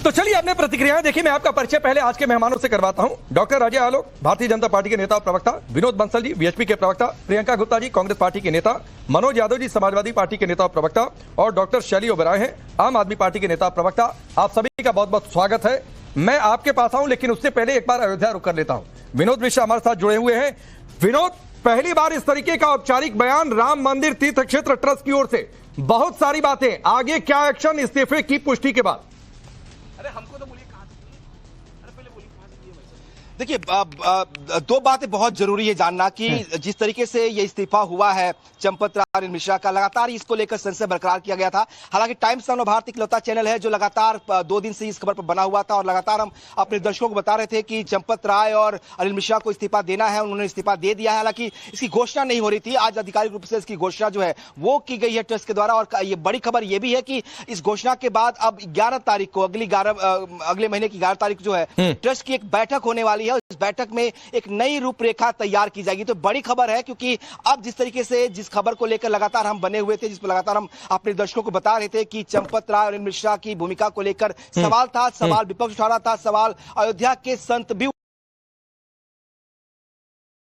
तो चलिए अपने प्रतिक्रियाएं देखिए। मैं आपका परिचय पहले आज के मेहमानों से करवाता हूं। डॉक्टर अजय आलोक, भारतीय जनता पार्टी के नेता और प्रवक्ता, विनोद बंसल जी बीएचपी के प्रवक्ता, प्रियंका गुप्ता जी कांग्रेस पार्टी के नेता, मनोज यादव जी समाजवादी पार्टी के नेता और प्रवक्ता, और डॉक्टर शैली ओबेरॉय हैं आम आदमी पार्टी के नेता और प्रवक्ता। आप सभी का बहुत बहुत स्वागत है। मैं आपके पास आऊं, लेकिन उससे पहले एक बार अयोध्या रुक कर लेता हूं। विनोद मिश्रा हमारे साथ जुड़े हुए हैं। विनोद, पहली बार इस तरीके का औपचारिक बयान राम मंदिर तीर्थ क्षेत्र ट्रस्ट की ओर से। बहुत सारी बातें, आगे क्या एक्शन इस्तीफे की पुष्टि के बाद? अरे हमको तो बोलिए कहां से, अरे पहले बोलिए कहां से किए भाई। देखिए, दो बातें बहुत जरूरी है जानना कि जिस तरीके से ये इस्तीफा हुआ है चंपत राय अनिल मिश्रा का, लगातार इसको लेकर संशय बरकरार किया गया था। हालांकि टाइम्स नव भारत इकलौता चैनल है जो लगातार 2 दिन से इस खबर पर बना हुआ था और लगातार हम अपने दर्शकों को बता रहे थे कि चंपत राय और अनिल मिश्रा को इस्तीफा देना है। उन्होंने इस्तीफा दे दिया है। हालांकि इसकी घोषणा नहीं हो रही थी। आज आधिकारिक रूप से इसकी घोषणा जो है वो की गई है ट्रस्ट के द्वारा। और ये बड़ी खबर ये भी है कि इस घोषणा के बाद अब 11 तारीख को अगले महीने की 11 तारीख जो है ट्रस्ट की एक बैठक होने वाली है। इस बैठक में एक नई रूपरेखा तैयार की जाएगी। तो बड़ी खबर है, क्योंकि अब जिस तरीके से जिस खबर को लेकर लगातार हम बने हुए थे, जिस पर लगातार हम अपने दर्शकों को बता रहे थे कि चंपत राय और अनिल मिश्रा की भूमिका को लेकर सवाल था, सवाल विपक्ष उठा रहा था, सवाल अयोध्या के संत भी।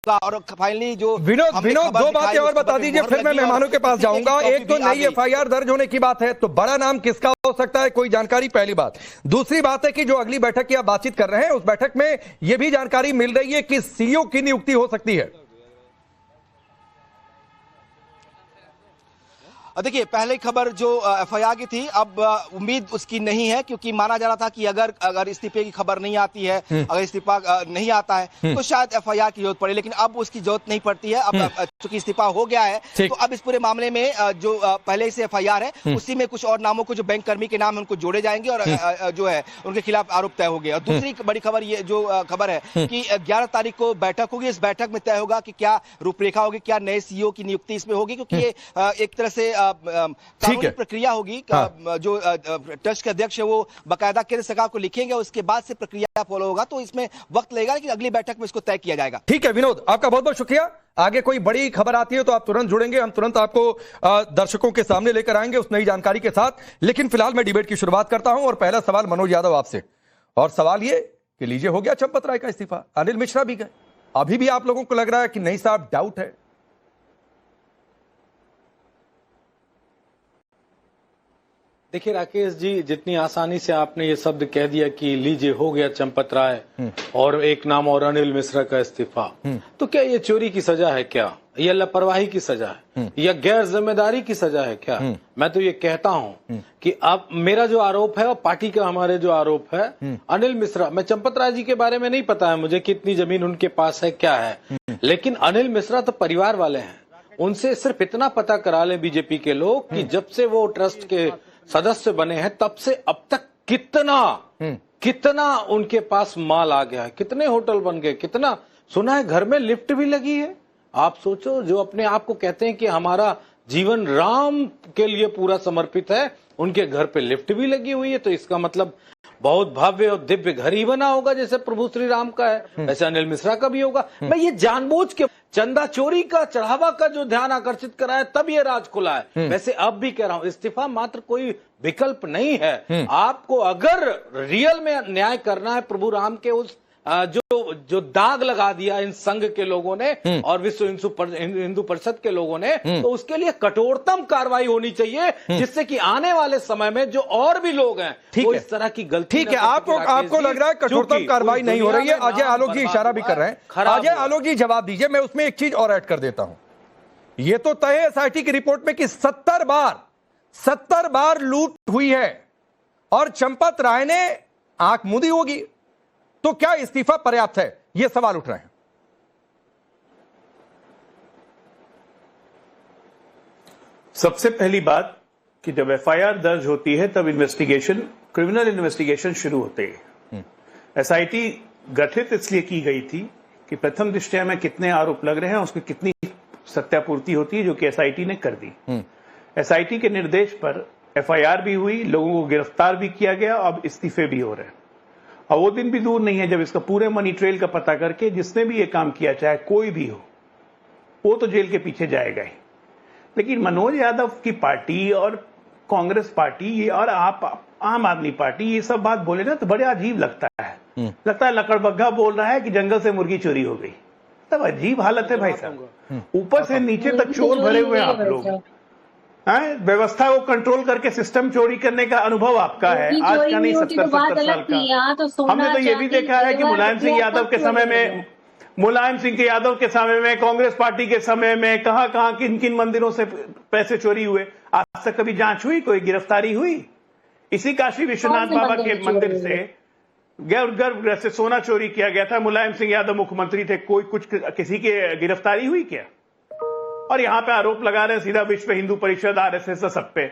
और फाइनली जो विनोद दो बातें और बता दीजिए, फिर मैं मेहमानों के पास जाऊंगा। एक तो नई एफआईआर दर्ज होने की बात है, तो बड़ा नाम किसका हो सकता है, कोई जानकारी? पहली बात। दूसरी बात है कि जो अगली बैठक की आप बातचीत कर रहे हैं, उस बैठक में यह भी जानकारी मिल रही है कि सीईओ की नियुक्ति हो सकती है। देखिए, पहले खबर जो एफआईआर की थी, अब उम्मीद उसकी नहीं है, क्योंकि माना जा रहा था कि अगर इस्तीफे की खबर नहीं आती है, अगर इस्तीफा नहीं आता है तो शायद एफआईआर की जरूरत पड़े। लेकिन अब उसकी जरूरत नहीं पड़ती है। अब चूंकि इस्तीफा हो गया है, तो अब इस पूरे मामले में जो पहले से एफआईआर है उसी में कुछ और नामों को, जो बैंक कर्मी के नाम है, उनको जोड़े जाएंगे और जो है उनके खिलाफ आरोप तय हो गया। और दूसरी बड़ी खबर ये जो खबर है कि 11 तारीख को बैठक होगी। इस बैठक में तय होगा कि क्या रूपरेखा होगी, क्या नए सीईओ की नियुक्ति इसमें होगी, क्योंकि ये एक तरह से कानूनी प्रक्रिया होगी। जो ट्रस्ट के अध्यक्ष है वो बाकायदा केंद्र सरकार को लिखेंगे, उसके बाद से प्रक्रिया फॉलो होगा। तो इसमें वक्त लगेगा, लेकिन अगली बैठक में इसको तय किया जाएगा। ठीक है विनोद, आपका बहुत बहुत शुक्रिया। आगे कोई बड़ी खबर आती है तो आप तुरंत जुड़ेंगे, हम तुरंत आपको दर्शकों के सामने लेकर आएंगे उस नई जानकारी के साथ। लेकिन फिलहाल मैं डिबेट की शुरुआत करता हूं और पहला सवाल मनोज यादव आपसे। और सवाल ये कि लीजिए, हो गया चंपत राय का इस्तीफा, अनिल मिश्रा भी गए, अभी भी आप लोगों को लग रहा है कि नहीं साहब डाउट है? देखिए राकेश जी, जितनी आसानी से आपने ये शब्द कह दिया कि लीजिए हो गया चंपत राय और एक नाम और अनिल मिश्रा का इस्तीफा, तो क्या ये चोरी की सजा है क्या, या लापरवाही की सजा है, या गैर जिम्मेदारी की सजा है क्या? मैं तो ये कहता हूं कि अब मेरा जो आरोप है और पार्टी का हमारे जो आरोप है, अनिल मिश्रा, मैं चंपत राय जी के बारे में नहीं पता है मुझे कितनी जमीन उनके पास है क्या है, लेकिन अनिल मिश्रा तो परिवार वाले हैं। उनसे सिर्फ इतना पता करा ले बीजेपी के लोग कि जब से वो ट्रस्ट के सदस्य बने हैं तब से अब तक कितना उनके पास माल आ गया है, कितने होटल बन गए, कितना सुना है घर में लिफ्ट भी लगी है। आप सोचो, जो अपने आप को कहते हैं कि हमारा जीवन राम के लिए पूरा समर्पित है, उनके घर पे लिफ्ट भी लगी हुई है। तो इसका मतलब बहुत भव्य और दिव्य घर ही बना होगा, जैसे प्रभु श्री राम का है वैसे अनिल मिश्रा का भी होगा। मैं ये जानबूझ के चंदा चोरी का, चढ़ावा का जो ध्यान आकर्षित करा है, तब ये राज खुला है। वैसे अब भी कह रहा हूं, इस्तीफा मात्र कोई विकल्प नहीं है। आपको अगर रियल में न्याय करना है प्रभु राम के उस जो दाग लगा दिया इन संघ के लोगों ने और विश्व हिंदू परिषद के लोगों ने, तो उसके लिए कठोरतम कार्रवाई होनी चाहिए, जिससे कि आने वाले समय में जो और भी लोग हैं वो इस तरह की गलती। ठीक है, आपको लग रहा है कठोरतम कार्रवाई नहीं हो रही है। अजय आलोक जी इशारा भी कर रहे हैं। अजय आलोक जी जवाब दीजिए, मैं उसमें एक चीज और ऐड कर देता हूं। यह तो तय है एसआईटी की रिपोर्ट में कि 70 बार लूट हुई है और चंपत राय ने आंख मूंदी होगी, तो क्या इस्तीफा पर्याप्त है? यह सवाल उठ रहे हैं। सबसे पहली बात कि जब एफआईआर दर्ज होती है तब क्रिमिनल इन्वेस्टिगेशन शुरू होते हैं। एसआईटी गठित इसलिए की गई थी कि प्रथम दृष्टया में कितने आरोप लग रहे हैं, उसकी कितनी सत्यापूर्ति होती है, जो कि एसआईटी ने कर दी। एसआईटी के निर्देश पर एफआईआर भी हुई, लोगों को गिरफ्तार भी किया गया, अब इस्तीफे भी हो रहे हैं। और वो दिन भी दूर नहीं है जब इसका पूरे मनी ट्रेल का पता करके जिसने भी ये काम किया, चाहे कोई भी हो, वो तो जेल के पीछे जाएगा ही। लेकिन मनोज यादव की पार्टी और कांग्रेस पार्टी ये और आप आम आदमी पार्टी ये सब बात बोले ना तो बड़े अजीब लगता है। लगता है लकड़बग्घा बोल रहा है कि जंगल से मुर्गी चोरी हो गई। तब अजीब हालत है भाई साहब, ऊपर से नीचे तक चोर भरे हुए हैं आप लोग। व्यवस्था को कंट्रोल करके सिस्टम चोरी करने का अनुभव आपका है, आज का नहीं 70-70 साल का। हमने तो ये भी देखा है कि मुलायम सिंह यादव के समय में कांग्रेस पार्टी के समय में कहां किन किन मंदिरों से पैसे चोरी हुए। आज तक कभी जांच हुई, कोई गिरफ्तारी हुई? इसी काशी विश्वनाथ बाबा के मंदिर से गर्भगृह से सोना चोरी किया गया था, मुलायम सिंह यादव मुख्यमंत्री थे, किसी की गिरफ्तारी हुई क्या? और यहां पे आरोप लगा रहे हैं सीधा विश्व हिंदू परिषद, आरएसएस, सब पे।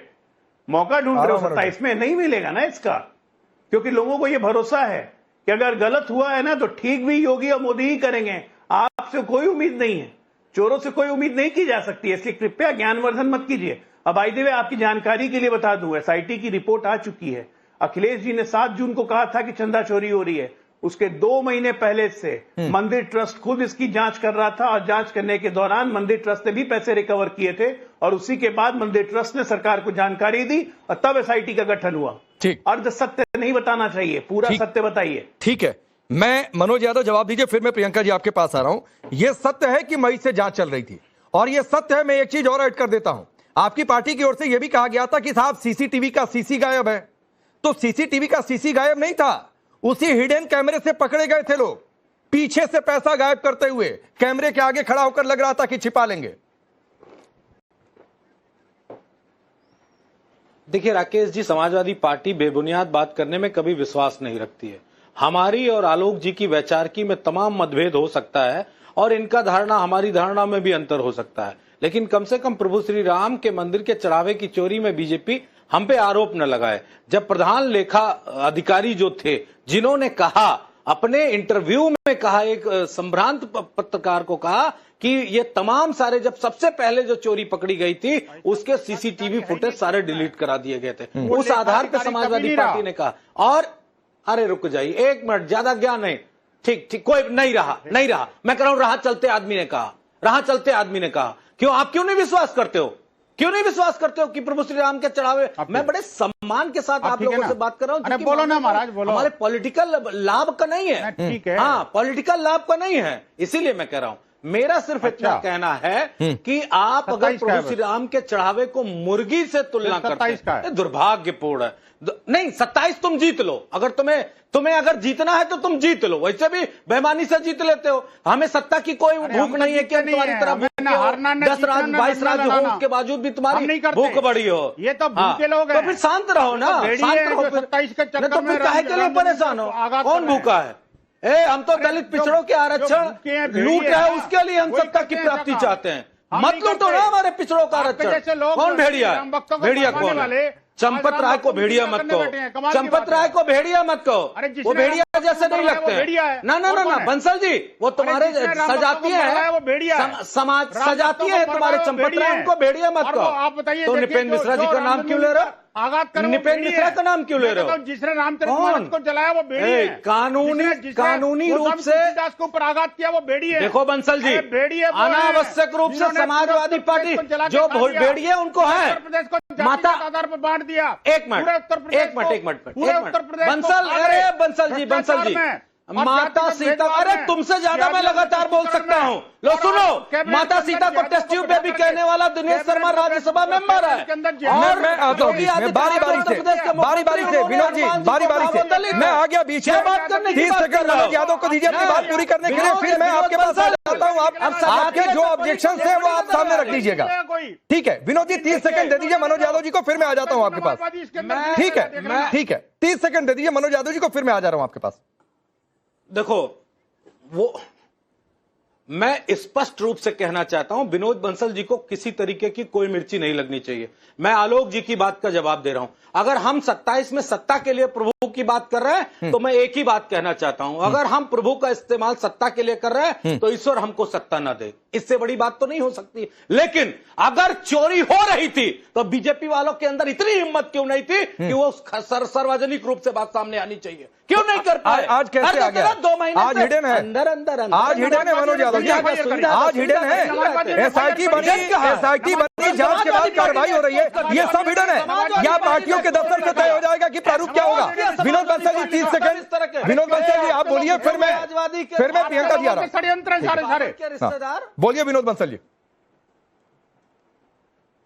मौका ढूंढ रहे हो 27 में, नहीं मिलेगा ना इसका, क्योंकि लोगों को यह भरोसा है कि अगर गलत हुआ है ना तो ठीक भी योगी और मोदी ही करेंगे। आपसे कोई उम्मीद नहीं है, चोरों से कोई उम्मीद नहीं की जा सकती है, इसलिए कृपया ज्ञानवर्धन मत कीजिए। अब बाय द वे आपकी जानकारी के लिए बता दूं, एसआईटी की रिपोर्ट आ चुकी है। अखिलेश जी ने 7 जून को कहा था कि चंदा चोरी हो रही है, उसके 2 महीने पहले से मंदिर ट्रस्ट खुद इसकी जांच कर रहा था और जांच करने के दौरान मंदिर ट्रस्ट ने भी पैसे रिकवर किए थे और उसी के बाद मंदिर ट्रस्ट ने सरकार को जानकारी दी और तब एसआईटी का गठन हुआ। ठीक, अर्ध सत्य नहीं बताना चाहिए, पूरा सत्य बताइए। ठीक है, मैं मनोज यादव जवाब दीजिए, फिर मैं प्रियंका जी आपके पास आ रहा हूं। यह सत्य है कि मई से जांच चल रही थी, और यह सत्य है, मैं एक चीज और ऐड कर देता हूं, आपकी पार्टी की ओर से यह भी कहा गया था कि साहब सीसीटीवी का सीसी गायब है। तो सीसीटीवी का सीसी गायब नहीं था, उसी हिडन कैमरे से पकड़े गए थे लोग, पीछे से पैसा गायब करते हुए कैमरे के आगे खड़ा होकर लग रहा था कि छिपा लेंगे। देखिए राकेश जी, समाजवादी पार्टी बेबुनियाद बात करने में कभी विश्वास नहीं रखती है। हमारी और आलोक जी की वैचारिकी में तमाम मतभेद हो सकता है और इनका धारणा हमारी धारणा में भी अंतर हो सकता है, लेकिन कम से कम प्रभु श्री राम के मंदिर के चढ़ावे की चोरी में बीजेपी हम पे आरोप न लगाए। जब प्रधान लेखा अधिकारी जो थे, जिन्होंने कहा, अपने इंटरव्यू में कहा, एक संभ्रांत पत्रकार को कहा कि ये तमाम सारे, जब सबसे पहले जो चोरी पकड़ी गई थी उसके सीसीटीवी फुटेज सारे डिलीट करा दिए गए थे, उस आधार पर समाजवादी पार्टी ने कहा। और अरे रुक जाइए, 1 मिनट, ज्यादा ज्ञान है। ठीक, कोई नहीं रहा, मैं कह रहा हूं रहा चलते आदमी ने कहा। क्यों, आप क्यों नहीं विश्वास करते हो? क्यों नहीं विश्वास करते हो कि प्रभु श्री राम के चढ़ावे? मैं बड़े सम्मान के साथ आप लोगों से बात कर रहा हूं। अरे बोलो ना महाराज, बोलो। हमारे पॉलिटिकल लाभ का नहीं है, ठीक है, हाँ, पॉलिटिकल लाभ का नहीं है, इसीलिए मैं कह रहा हूं। मेरा सिर्फ इतना कहना है कि आप अगर प्रभु श्री राम के चढ़ावे को मुर्गी से तुलना करते हैं, दुर्भाग्यपूर्ण है। नहीं, 27 तुम जीत लो, अगर तुम्हें अगर जीतना है तो तुम जीत लो, वैसे भी बेईमानी से जीत लेते हो। हमें सत्ता की कोई भूख नहीं है कि हम तुम्हारी तरह 10 राज्य 22 राज्य हो, उसके बावजूद भी तुम्हारी भूख बढ़ी हो। ये तो भूखे लोग हैं। तो फिर शांत रहो ना, शांत रहो। तो फिर काहे के लिए परेशान हो? कौन भूखा है? हम तो दलित पिछड़ों के आरक्षण लूट रहे हैं, उसके लिए हम सत्ता की प्राप्ति चाहते हैं। मत लूटो ना हमारे पिछड़ों का आरक्षण। कौन भेड़िया है? भेड़िया कौन है? चंपत राय को भेड़िया मत कहो, चंपत राय को भेड़िया मत कहो, वो भेड़िया जैसे नहीं लगते हैं। ना बंसल जी, वो तुम्हारे सजाती है, समाज सजाती है तुम्हारे चंपत राय, उनको भेड़िया मत कहो। आप बताइए, तो निपेंद्र मिश्रा जी का नाम क्यों ले रहे हो? निपेंद्र मिश्रा का नाम क्यों ले रहे हो? जिसने रामचरितमानस को जलाया वो भेड़ी है। कानूनी रूप से दास को ऊपर आघात किया वो भेड़ी है। देखो बंसल जी, अनावश्यक रूप से समाजवादी पार्टी जो भेड़ी है उनको है, प्रदेश को माता आधार पर बांट दिया। एक मिनट बंसल जी, माता सीता, अरे तुमसे ज्यादा मैं लगातार बोल सकता हूँ। लो सुनो, माता सीता को टेस्ट ट्यूब पे भी कहने वाला दिनेश शर्मा राज्यसभा मेंबर है। और मैं आता हूँ, बारी बारी से विनोद जी, बारी से मैं आ गया बीच में बात करने। 30 सेकंड मनोज यादव को दीजिए अपनी बात पूरी करने के लिए, फिर मैं आपके पास आ जाता हूँ। आपके जो ऑब्जेक्शन है वो आप सामने रख लीजिएगा, ठीक है? विनोद जी 30 सेकंड दे दीजिए मनोज यादव जी को, फिर मैं आ जाता हूँ आपके पास। ठीक है, 30 सेकंड दे दीजिए मनोज यादव जी को, फिर मैं आ जा रहा हूँ आपके पास। देखो, वो मैं स्पष्ट रूप से कहना चाहता हूं, विनोद बंसल जी को किसी तरीके की कोई मिर्ची नहीं लगनी चाहिए। मैं आलोक जी की बात का जवाब दे रहा हूं। अगर हम 27 में सत्ता के लिए प्रभु की बात कर रहे हैं तो मैं एक ही बात कहना चाहता हूं, अगर हम प्रभु का इस्तेमाल सत्ता के लिए कर रहे हैं तो ईश्वर हमको सत्ता ना दे, इससे बड़ी बात तो नहीं हो सकती। लेकिन अगर चोरी हो रही थी तो बीजेपी वालों के अंदर इतनी हिम्मत क्यों नहीं थी कि वो सार्वजनिक रूप से बात सामने आनी चाहिए? क्यों नहीं कर पाए? आज कैसे आ गया? 2 महीने आज हिडन है, अंदर आज हिडन है मनोज यादव बंसल जी आज हिडन है, एसआईटी बनी, जांच के बाद कार्रवाई हो रही है, ये सब हिडन है। या पार्टियों के दफ्तर से तय हो जाएगा कि प्रारूप क्या होगा। विनोद बंसल जी 30 सेकंड, विनोद बंसल जी आप बोलिए, फिर मैं प्रियंका जी आ रहा हूं। षड्यंत्र है सारे रिश्तेदार बोलिए विनोद बंसल जी।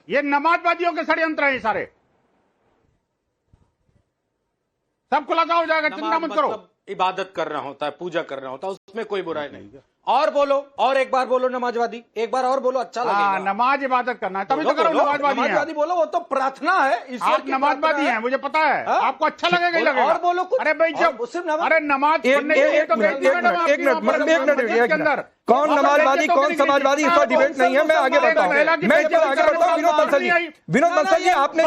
ये नमाजवादियों के षड्यंत्र है, ये सारे सब खुलासा हो जाएगा, चिंता मत करो। इबादत कर रहा होता है, पूजा कर रहा होता है, उसमें कोई बुराई नहीं। और बोलो, और एक बार बोलो नमाजवादी, एक बार और बोलो, अच्छा लगेगा। नमाज इबादत करना है, तभी तो करो। नमाजवादी बोलो, वो तो प्रार्थना है। आप नमाजवादी हैं, मुझे पता है, आपको अच्छा लगेगा ही लगेगा। और बोलो कुछ। अरे भाई जब अरे नमाज एक मिनट, कौन नमाजवादी कौन समाजवादी, इस पर डिबेट नहीं है। मैं आगे बढ़ता हूँ, मैं इस पर आगे बढ़ता हूँ। विनोद बंसल जी आपने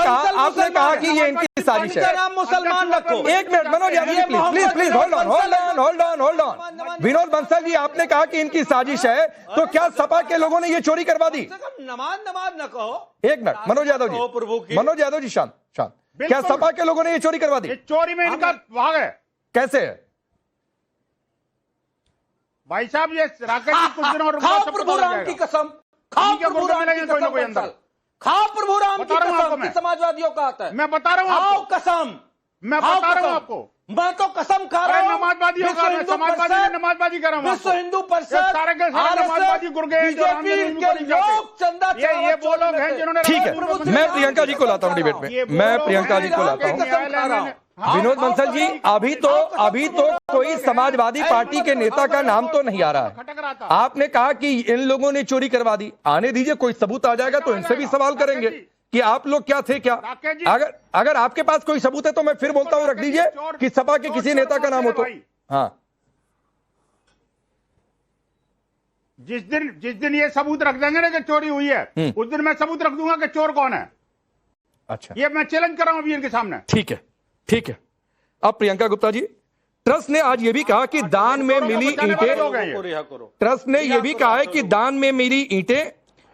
कहा कि ये इनकी साजिश है। मुसलमान रखो। एक minute Manoj Yadav ji please hold on. Vinod Bansal ji आपने कहा कि इनकी साजिश है, तो क्या सपा के लोगों ने ये चोरी करवा दी? नमाज न कहो। एक मिनट मनोज यादव जी शांत। क्या सपा के लोगों ने ये चोरी करवा दी? चोरी में इनका भाग है। कैसे है भाई साहब? ये राकेश जी कुछ दिन और खाओ प्रभु राम की कसम, खाओ प्रभु राम की कसम, खाओ प्रभु राम की कसम। समाजवादियों का आता है, मैं बता रहा हूँ खाओ कसम, मैं बता रहा हूँ आपको। मैं तो कसम खा रहा हूँ। नमाजवादियों का नमाजवादी कर रहा हूँ। विश्व हिंदू परिषद, सारे के सारे नमाजवादी गुर्गे लोग चंदा, ये वो लोग हैं जिन्होंने। ठीक है, मैं प्रियंका जी को लाता हूँ डिबेट में, मैं प्रियंका जी को लाता हूँ। विनोद बंसल जी अभी तो कोई समाजवादी पार्टी के नेता का नाम तो नहीं आ रहा है। आपने कहा कि इन लोगों ने चोरी करवा दी, आने दीजिए, कोई सबूत आ जाएगा तो इनसे भी सवाल करेंगे कि आप लोग क्या थे। क्या अगर आपके पास कोई सबूत है तो मैं फिर बोलता हूं, रख दीजिए कि सपा के किसी नेता का नाम हो तो। हाँ, जिस दिन ये सबूत रख देंगे ना कि चोरी हुई है, उस दिन मैं सबूत रख दूंगा कि चोर कौन है। अच्छा, ये मैं चैलेंज कर रहा हूं अभी इनके सामने। ठीक है। अब प्रियंका गुप्ता जी, ट्रस्ट ने आज यह भी कहा कि दान में मिली ईंटें, ट्रस्ट ने यह भी कहा है कि दान में मिली ईंटें,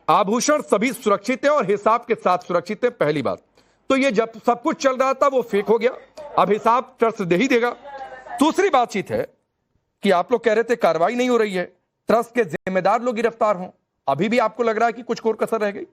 आभूषण सभी सुरक्षित है और हिसाब के साथ सुरक्षित है। पहली बात तो ये जब सब कुछ चल रहा था वो फेक हो गया, अब हिसाब ट्रस्ट दे ही देगा। दूसरी बातचीत है कि आप लोग कह रहे थे कार्रवाई नहीं हो रही है, ट्रस्ट के जिम्मेदार लोग गिरफ्तार हों, अभी भी आपको लग रहा है कि कुछ और कसर रह गई?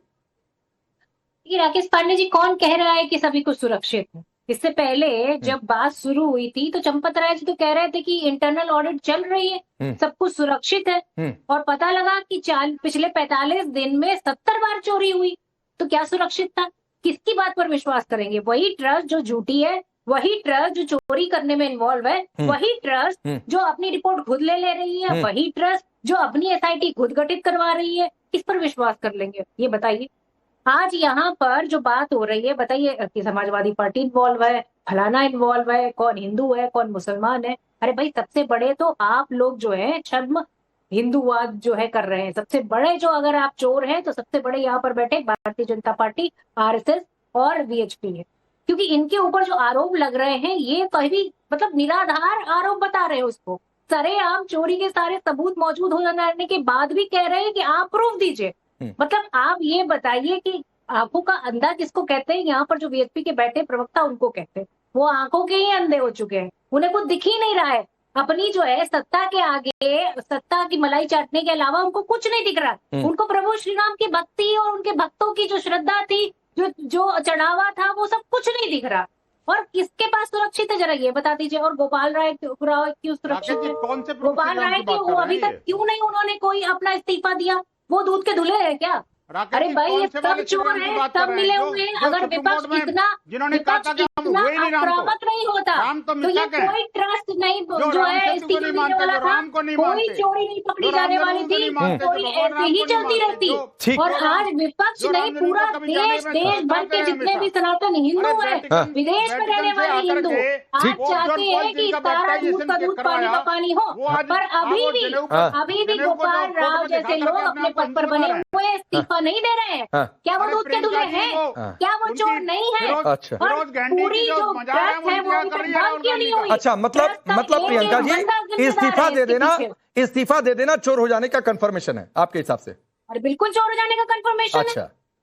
राकेश पांडे जी, कौन कह रहा है कि सभी कुछ सुरक्षित है? इससे पहले जब बात शुरू हुई थी तो चंपत राय जी तो कह रहे थे कि इंटरनल ऑडिट चल रही है, सब कुछ सुरक्षित है, और पता लगा कि पिछले 45 दिन में 70 बार चोरी हुई। तो क्या सुरक्षित था? किसकी बात पर विश्वास करेंगे? वही ट्रस्ट जो झूठी है, वही ट्रस्ट जो चोरी करने में इन्वॉल्व है, वही ट्रस्ट जो अपनी रिपोर्ट खुद ले रही है, वही ट्रस्ट जो अपनी एसआईटी खुद गठित करवा रही है। किस पर विश्वास कर लेंगे ये बताइए? आज यहाँ पर जो बात हो रही है, बताइए कि समाजवादी पार्टी इन्वॉल्व है, फलाना इन्वॉल्व है, कौन हिंदू है कौन मुसलमान है। अरे भाई, सबसे बड़े तो आप लोग जो है छद्म हिंदूवाद जो है कर रहे हैं। सबसे बड़े जो, अगर आप चोर हैं तो सबसे बड़े यहाँ पर बैठे भारतीय जनता पार्टी, आरएसएस और वीएचपी है। क्योंकि इनके ऊपर जो आरोप लग रहे हैं ये कभी मतलब निराधार आरोप बता रहे हैं उसको। सरेआम चोरी के सारे सबूत मौजूद हो जाने के बाद भी कह रहे हैं कि आप प्रूफ दीजिए। मतलब आप ये बताइए कि आंखों का अंधा किसको कहते हैं? यहाँ पर जो वीएचपी के बैठे प्रवक्ता उनको कहते हैं। वो आंखों के ही अंधे हो चुके हैं, उन्हें कुछ दिख ही नहीं रहा है। अपनी जो है सत्ता के आगे, सत्ता की मलाई चाटने के अलावा उनको कुछ नहीं दिख रहा। उनको प्रभु श्री राम की भक्ति और उनके भक्तों की जो श्रद्धा थी, जो चढ़ावा था, वो सब कुछ नहीं दिख रहा। और किसके पास सुरक्षित है जरा ये बता दीजिए। और गोपाल राय क्यों सुरक्षित है? गोपाल राय की वो अभी तक क्यों नहीं उन्होंने कोई अपना इस्तीफा दिया? वो दूध के धुले है क्या? अरे भाई, ये सब चोर है, सब मिले हुए हैं। अगर विपक्ष इतना आक्रामक नहीं होता तो ये कोई ट्रस्ट नहीं जो है इस्तीफा देने वाला था, कोई चोरी नहीं पकड़ी जाने वाली थी, कोई ऐसे ही चलती रहती। और आज विपक्ष नहीं, पूरा देश भर के जितने भी सनातन हिंदू है, विदेश में रहने वाले हिंदू, आज चाहते हैं कि सारा दूध का दूध पानी का पानी हो। पर अभी भी गोपाल राव जैसे लोग अपने पद पर बने हुए इस्तीफा नहीं दे रहे हैं। क्या वो दूध के दूल्हे हैं? क्या वो चोर नहीं है? अच्छा, और पूरी जो ट्रस्ट है वो अभी तक बंद क्यों नहीं हुई? अच्छा, मतलब प्रियंका जी इस्तीफा दे देना चोर हो जाने का कंफर्मेशन है आपके हिसाब से? अरे बिल्कुल चोर हो जाने का कंफर्मेशन है।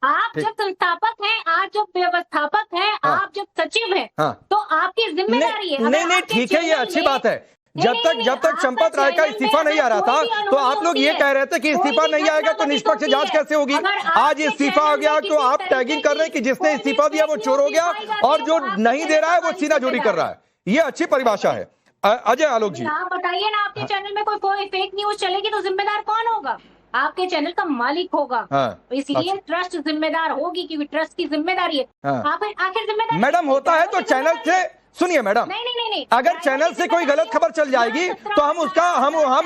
आप जब संस्थापक हैं, आप जब व्यवस्थापक हैं, आप जब सचिव हैं, तो आपकी जिम्मेदारी है। नहीं, ठीक है, ये अच्छी बात है, जब तक चंपत राय का इस्तीफा नहीं आ रहा था तो आप लोग ये कह रहे थे कि इस्तीफा नहीं आएगा तो निष्पक्ष जांच कैसे होगी। आज इस्तीफा आ गया तो आप टैगिंग कर रहे हैं कि जिसने इस्तीफा दिया वो चोर हो गया और जो नहीं दे रहा है वो सीना जोड़ी कर रहा है। ये अच्छी परिभाषा है। अजय आलोक जी, आप बताइए ना, आपके चैनल में कोई फेक न्यूज चलेगी तो जिम्मेदार कौन होगा? आपके चैनल का मालिक होगा। इसलिए ट्रस्ट जिम्मेदार होगी, क्योंकि ट्रस्ट की जिम्मेदारी है। आप आखिर जिम्मेदार मैडम होता है तो चैनल से सुनिए मैडम, नहीं, अगर चैनल से कोई गलत खबर चल जाएगी तो हम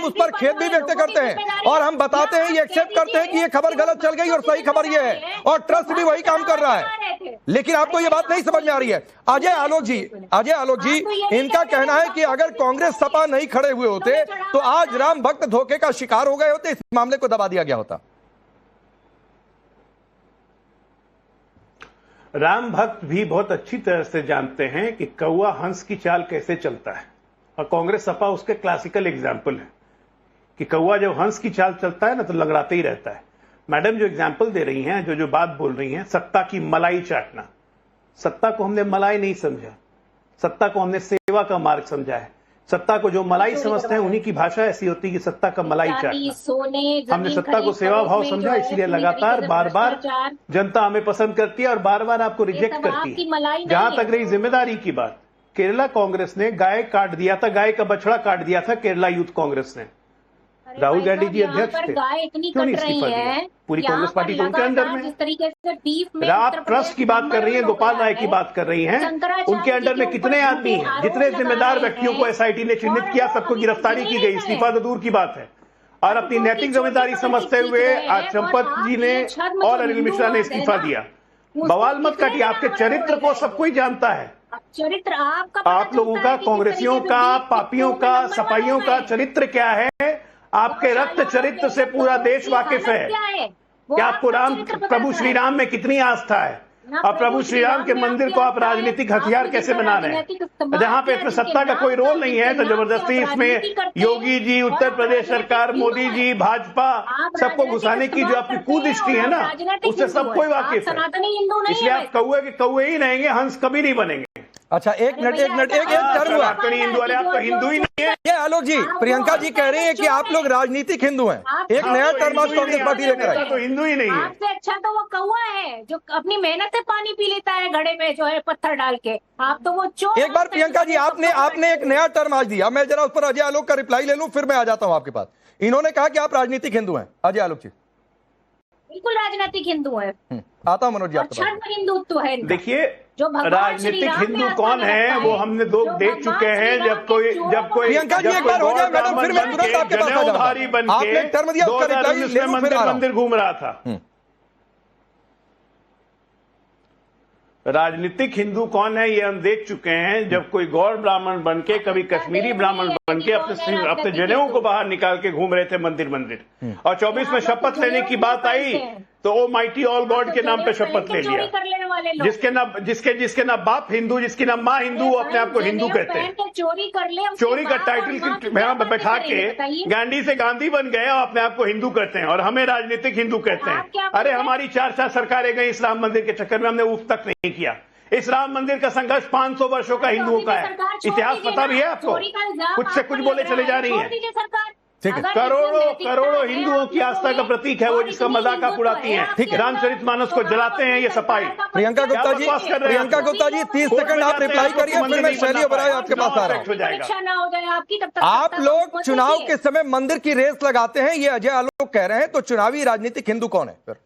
उस पर खेद भी व्यक्त करते हैं और हम बताते हैं, ये एक्सेप्ट करते हैं कि ये खबर गलत चल गई और सही खबर ये है, और ट्रस्ट भी वही काम कर रहा है। लेकिन आपको ये बात नहीं समझ में आ रही है। अजय आलोक जी, इनका कहना है कि अगर कांग्रेस सपा नहीं खड़े हुए होते तो आज राम भक्त धोखे का शिकार हो गए होते, इस मामले को दबा दिया गया होता। राम भक्त भी बहुत अच्छी तरह से जानते हैं कि कौवा हंस की चाल कैसे चलता है, और कांग्रेस सपा उसके क्लासिकल एग्जाम्पल है कि कौवा जब हंस की चाल चलता है ना तो लंगड़ाते ही रहता है। मैडम जो एग्जाम्पल दे रही हैं, जो बात बोल रही हैं, सत्ता की मलाई चाटना, सत्ता को हमने मलाई नहीं समझा, सत्ता को हमने सेवा का मार्ग समझा है। सत्ता को जो मलाई समझते हैं उन्हीं की भाषा ऐसी होती है कि सत्ता का मलाई चाटना। हमने सत्ता को सेवा भाव समझा, इसलिए लगातार बार जनता हमें पसंद करती है और बार आपको रिजेक्ट करती है। जहां तक रही जिम्मेदारी की बात, केरला कांग्रेस ने गाय काट दिया था, गाय का बछड़ा काट दिया था केरला यूथ कांग्रेस ने। राहुल गांधी जी अध्यक्ष थे, क्यों नहीं इस्तीफा दिया? पूरी कांग्रेस पार्टी तो उनके अंडर में है। आप ट्रस्ट की बात कर रही हैं, गोपाल राय की बात कर रही हैं, उनके अंडर में कितने आदमी हैं? जितने जिम्मेदार व्यक्तियों को एसआईटी ने चिन्हित किया, सबको गिरफ्तारी की गई, इस्तीफा तो दूर की बात है। और अपनी नैतिक जिम्मेदारी समझते हुए आज चंपत जी ने और अनिल मिश्रा ने इस्तीफा दिया। बवाल मत काटिए, आपके चरित्र को सब कोई जानता है। चरित्र आपका, आप लोगों का, कांग्रेसियों का, पापियों का, सपाइयों का चरित्र क्या है? आपके रक्त चरित्र से पूरा देश वाकिफ है कि आपको प्रभु श्री राम में कितनी आस्था है, और प्रभु श्री राम के मंदिर को आप राजनीतिक हथियार कैसे बना रहे हैं। जहां पे इसमें सत्ता का कोई रोल नहीं है तो जबरदस्ती इसमें योगी जी, उत्तर प्रदेश सरकार, मोदी जी, भाजपा, सबको घुसाने की जो आपकी कुदृष्टि है ना, उससे सब कोई वाकिफ है। इसलिए आप कौवे के कौवे ही रहेंगे, हंस कभी नहीं बनेंगे। अच्छा, एक मिनट एक टर्म हुआ। आप तो हिंदू ही नहीं है। ये आलोक जी, प्रियंका जी कह रही है कि आप लोग राजनीतिक हिंदू हैं। एक नया टर्म आज कांग्रेस पार्टी लेकर आई। तो हिंदू ही नहीं है। आपसे अच्छा तो वो कौवा है जो अपनी मेहनत से पानी पी लेता है घड़े में, जो है पत्थर डाल के। आप तो वो चोर। एक बार प्रियंका जी, आपने एक नया टर्म आज दिया, मैं जरा उस पर अजय आलोक का रिप्लाई ले लूं, फिर मैं आ जाता हूं आपके पास। इन्होंने कहा कि आप राजनीतिक हिंदू हैं। अजय आलोक जी, बिल्कुल राजनीतिक हिंदू है। आता हूं मनोज जी आपके पास। हिंदुत्व है। देखिए, राजनीतिक हिंदू कौन है वो हमने देख चुके हैं। जब कोई प्रियंका जी एक बार हो जाए मैडम, फिर मैं तुरंत आपके पास आ जाऊंगा। आपने टर्म दिया, उसका रिप्लाई ले लूं, फिर मंदिर घूम रहा था। राजनीतिक हिंदू कौन है ये हम देख चुके हैं। जब कोई गौर ब्राह्मण बन के, कभी कश्मीरी ब्राह्मण बन के अपने जनेऊ को बाहर निकाल के घूम रहे थे मंदिर, और 24 में शपथ लेने की बात आई तो ओ माइटी ऑल गॉड के नाम पे शपथ ले लिया। जिसके ना बाप हिंदू, जिसकी ना माँ हिंदू, वो अपने आप को हिंदू कहते हैं। चोरी का टाइटल बैठा के गांधी से गांधी बन गए और अपने आप को हिंदू कहते हैं, और हमें राजनीतिक हिंदू कहते हैं। अरे हमारी 4 सरकारें गई इस राम मंदिर के चक्कर में, हमने उफ तक नहीं किया। इस राम मंदिर का संघर्ष 500 वर्षों का हिंदुओं का है। इतिहास पता भी है आपको? कुछ से कुछ बोले चले जा रही है। करोड़ों हिंदुओं की आस्था का प्रतीक है वो, जिसका मजाक आप उड़ाती हैं। रामचरितमानस को जलाते हैं ये सपाई। प्रियंका गुप्ता जी 30 सेकंड आप रिप्लाई करिए, फिर मैं शैली ओबराय आपके पास आ रहा हूं। आप लोग चुनाव के समय मंदिर की रेस लगाते हैं, ये अजय आलोक कह रहे हैं, तो चुनावी राजनीतिक हिंदू कौन है फिर?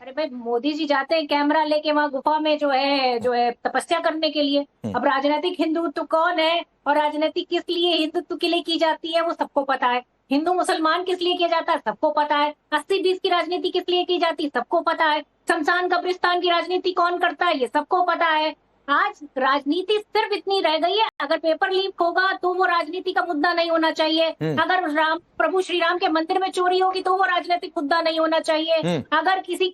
अरे भाई, मोदी जी जाते हैं कैमरा लेके वहाँ गुफा में जो है तपस्या करने के लिए। अब राजनीतिक हिंदुत्व कौन है और राजनीतिक किस लिए हिंदुत्व के लिए की जाती है वो सबको पता है। हिंदू मुसलमान किस लिए किया जाता है सबको पता है। 80-20 की राजनीति किस लिए की जाती है सबको पता है। शमशान कब्रिस्तान की राजनीति कौन करता है ये सबको पता है। आज राजनीति सिर्फ इतनी रह गई है, अगर पेपर लीक होगा तो वो राजनीति का मुद्दा नहीं होना चाहिए। अगर प्रभु श्री राम के मंदिर में चोरी होगी तो वो राजनीतिक मुद्दा नहीं होना चाहिए। अगर किसी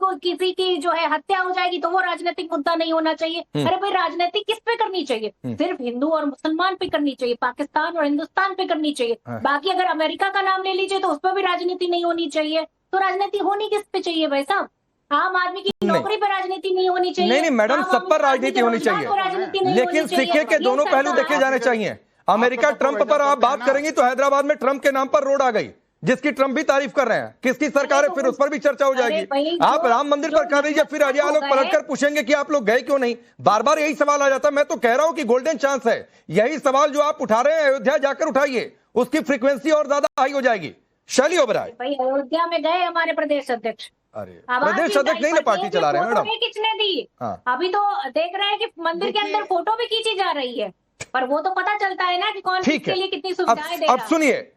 की जो है हत्या हो जाएगी तो वो राजनीतिक मुद्दा नहीं होना चाहिए। अरे भाई, राजनीति किस पे करनी चाहिए? सिर्फ हिंदू और मुसलमान पे करनी चाहिए, पाकिस्तान और हिंदुस्तान पे करनी चाहिए। बाकी अगर अमेरिका का नाम ले लीजिए तो उस पर भी राजनीति नहीं होनी चाहिए। तो राजनीति होनी किस पे चाहिए भाई साहब? आम आदमी की नौकरी पर राजनीति नहीं होनी चाहिए। नहीं मैडम, सब पर राजनीति होनी चाहिए, लेकिन सिक्के के दोनों पहलू देखे जाने चाहिए। अमेरिका ट्रंप पर आप बात करेंगी तो हैदराबाद में ट्रंप के नाम पर रोड आ गई, जिसकी ट्रंप भी तारीफ कर रहे हैं। किसकी सरकार है, फिर उस पर भी चर्चा हो जाएगी। आप राम मंदिर पर कर दीजिए, फिर अजय आलोक पलटकर पूछेंगे कि आप लोग गए क्यों नहीं। बार बार यही सवाल आ जाता है। मैं तो कह रहा हूं कि गोल्डन चांस है, यही सवाल जो आप उठा रहे हैं अयोध्या जाकर उठाइए, उसकी फ्रीक्वेंसी और ज्यादा हाई हो जाएगी। शैली ओबराय भाई अयोध्या में गए हमारे प्रदेश अध्यक्ष, अरे प्रदेश अध्यक्ष नहीं ना पार्टी चला रहे हैं मैडम, खींचने दी। हाँ। अभी तो देख रहे हैं कि मंदिर के अंदर फोटो भी खींची जा रही है, पर वो तो पता चलता है ना कि कौन किसके लिए कितनी सुविधाएं दे रहा है। अब सुनिए,